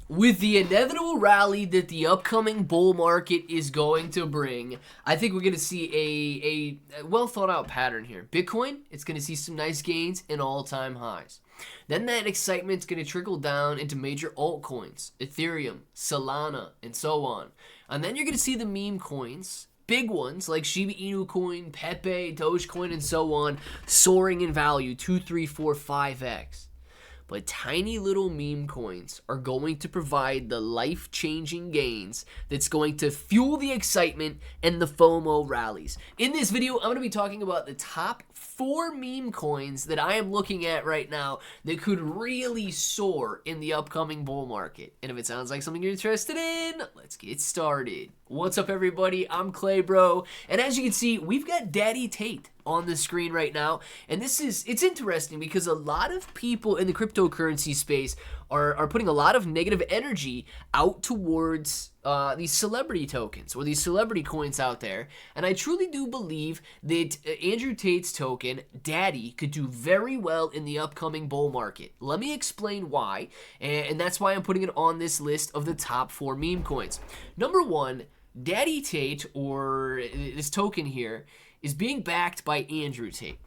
With the inevitable rally that the upcoming bull market is going to bring, I think we're going to see a well thought out pattern here. Bitcoin, it's going to see some nice gains and all-time highs. Then that excitement's going to trickle down into major altcoins, Ethereum, Solana, and so on. And then you're going to see the meme coins, big ones like Shiba Inu coin, Pepe, Dogecoin, and so on, soaring in value 2, 3, 4, 5x. But tiny little meme coins are going to provide the life-changing gains that's going to fuel the excitement and the FOMO rallies. In this video, I'm going to be talking about the top 4 meme coins that I am looking at right now that could really soar in the upcoming bull market. And if it sounds like something you're interested in, let's get started. What's up, everybody? I'm Clay Bro, and as you can see, we've got Daddy Tate on the screen right now, and it's interesting because a lot of people in the cryptocurrency space are putting a lot of negative energy out towards these celebrity tokens or these celebrity coins out there, and I truly do believe that Andrew Tate's token, Daddy, could do very well in the upcoming bull market. Let me explain why, and that's why I'm putting it on this list of the top 4 meme coins. Number 1, Daddy Tate, or this token here, is being backed by Andrew Tate.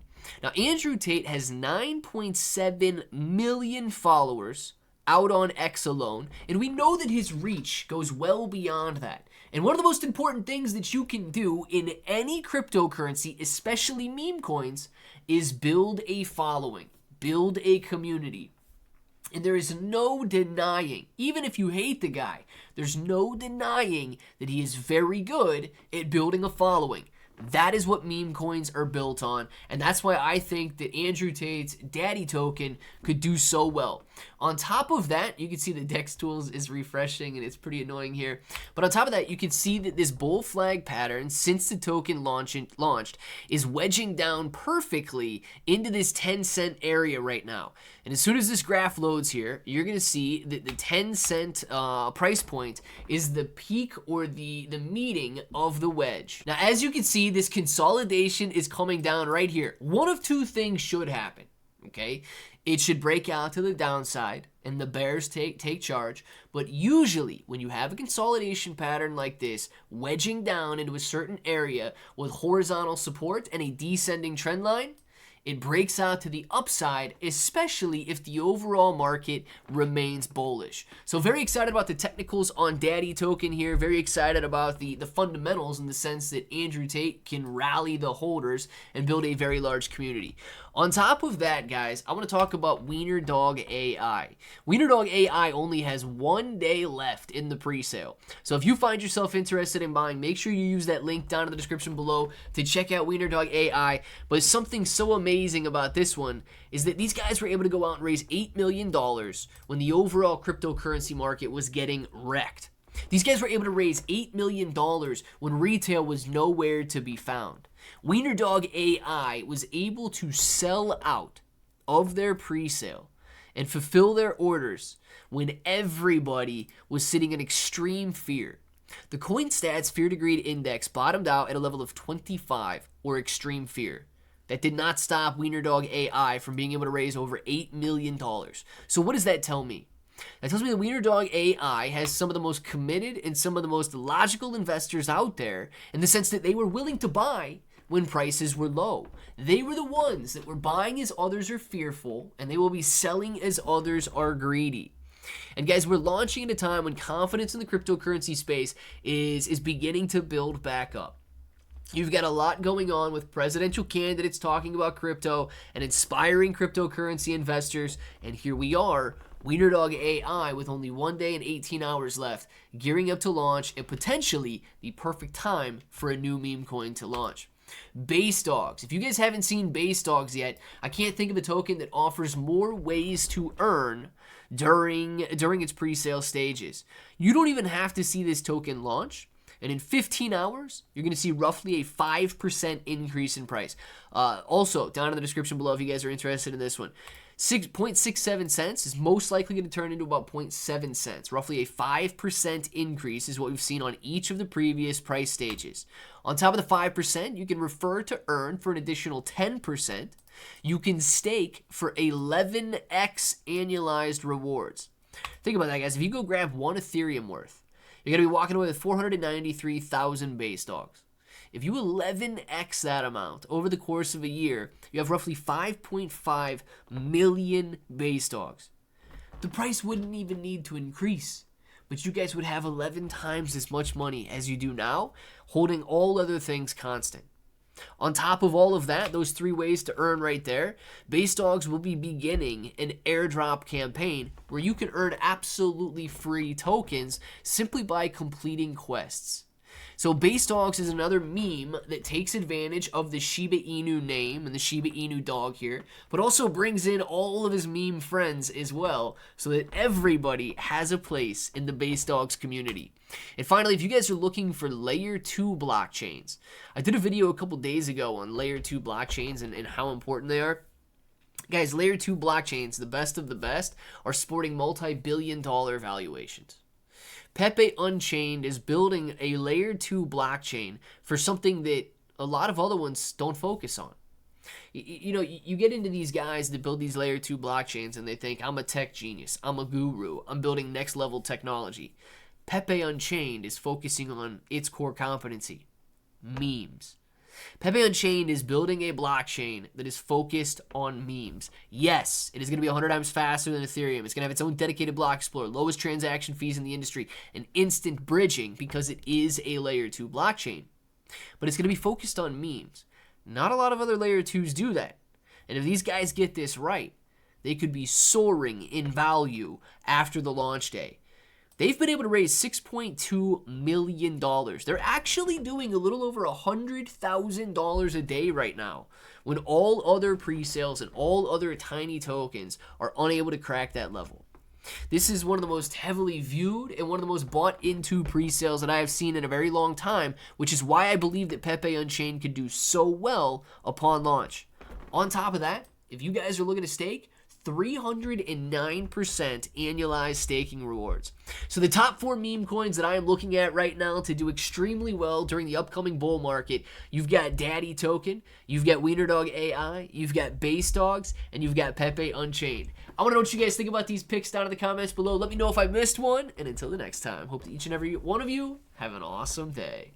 Now, Andrew Tate has 9.7 million followers out on X alone, and we know that his reach goes well beyond that. And one of the most important things that you can do in any cryptocurrency, especially meme coins, is build a following, build a community. And there is no denying, even if you hate the guy, there's no denying that he is very good at building a following. That is what meme coins are built on, and that's why I think that Andrew Tate's Daddy token could do so well. On top of that, you can see the DEX tools is refreshing, and it's pretty annoying here. But on top of that, you can see that this bull flag pattern, since the token launched, is wedging down perfectly into this 10-cent area right now. And as soon as this graph loads here, you're going to see that the 10-cent price point is the peak or the meeting of the wedge. Now, as you can see, this consolidation is coming down right here. One of 2 things should happen, okay? It should break out to the downside and the bears take charge. But usually when you have a consolidation pattern like this, wedging down into a certain area with horizontal support and a descending trend line, it breaks out to the upside, especially if the overall market remains bullish. So very excited about the technicals on Daddy token here. Very excited about the fundamentals in the sense that Andrew Tate can rally the holders and build a very large community. On top of that, guys, I want to talk about Wiener Dog AI. Wiener Dog AI only has 1 day left in the pre-sale. So if you find yourself interested in buying, make sure you use that link down in the description below to check out Wiener Dog AI. But something so amazing about this one is that these guys were able to go out and raise $8 million when the overall cryptocurrency market was getting wrecked. These guys were able to raise $8 million when retail was nowhere to be found. Wiener Dog AI was able to sell out of their pre-sale and fulfill their orders when everybody was sitting in extreme fear. The CoinStats Fear to Greed Index bottomed out at a level of 25, or extreme fear. That did not stop Wiener Dog AI from being able to raise over $8 million. So what does that tell me? That tells me that Wiener Dog AI has some of the most committed and some of the most logical investors out there, in the sense that they were willing to buy when prices were low. They were the ones that were buying as others are fearful, and they will be selling as others are greedy. And guys, we're launching at a time when confidence in the cryptocurrency space is beginning to build back up. You've got a lot going on with presidential candidates talking about crypto and inspiring cryptocurrency investors, and here we are, Wiener Dog AI, with only 1 day and 18 hours left, gearing up to launch, and potentially the perfect time for a new meme coin to launch. Base Dogs. If you guys haven't seen Base Dogs yet, I can't think of a token that offers more ways to earn during its pre-sale stages. You don't even have to see this token launch, and in 15 hours, you're going to see roughly a 5% increase in price. Also, down in the description below if you guys are interested in this one. 0.67 cents is most likely going to turn into about 0.7 cents. Roughly a 5% increase is what we've seen on each of the previous price stages. On top of the 5%, you can refer to earn for an additional 10%. You can stake for 11x annualized rewards. Think about that, guys. If you go grab 1 Ethereum worth, you're going to be walking away with 493,000 base dogs. If you 11x that amount over the course of a year, you have roughly 5.5 million base dogs. The price wouldn't even need to increase, but you guys would have 11 times as much money as you do now, holding all other things constant. On top of all of that, those 3 ways to earn right there, Base Dogs will be beginning an airdrop campaign where you can earn absolutely free tokens simply by completing quests. So Base Dogs is another meme that takes advantage of the Shiba Inu name and the Shiba Inu dog here, but also brings in all of his meme friends as well, so that everybody has a place in the Base Dogs community. And finally, if you guys are looking for layer 2 blockchains, I did a video a couple days ago on layer 2 blockchains and how important they are. Guys, layer 2 blockchains, the best of the best, are sporting multi-billion-dollar valuations. Pepe Unchained is building a layer 2 blockchain for something that a lot of other ones don't focus on. You know, you get into these guys that build these layer 2 blockchains and they think, I'm a tech genius, I'm a guru, I'm building next level technology. Pepe Unchained is focusing on its core competency, memes. Pepe Unchained is building a blockchain that is focused on memes. Yes, it is going to be 100 times faster than Ethereum. It's going to have its own dedicated block explorer, lowest transaction fees in the industry, and instant bridging because it is a layer 2 blockchain. But it's going to be focused on memes. Not a lot of other layer 2s do that. And if these guys get this right, they could be soaring in value after the launch day. They've been able to raise $6.2 million. They're actually doing a little over $100,000 a day right now, when all other pre-sales and all other tiny tokens are unable to crack that level. This is one of the most heavily viewed and one of the most bought into pre-sales that I have seen in a very long time, which is why I believe that Pepe Unchained could do so well upon launch. On top of that, if you guys are looking to stake, 309% annualized staking rewards. So the top 4 meme coins that I am looking at right now to do extremely well during the upcoming bull market, you've got Daddy Token, you've got Wiener Dog AI, you've got Base Dogs, and you've got Pepe Unchained. I want to know what you guys think about these picks down in the comments below. Let me know if I missed one, and until the next time, hope that each and every one of you have an awesome day.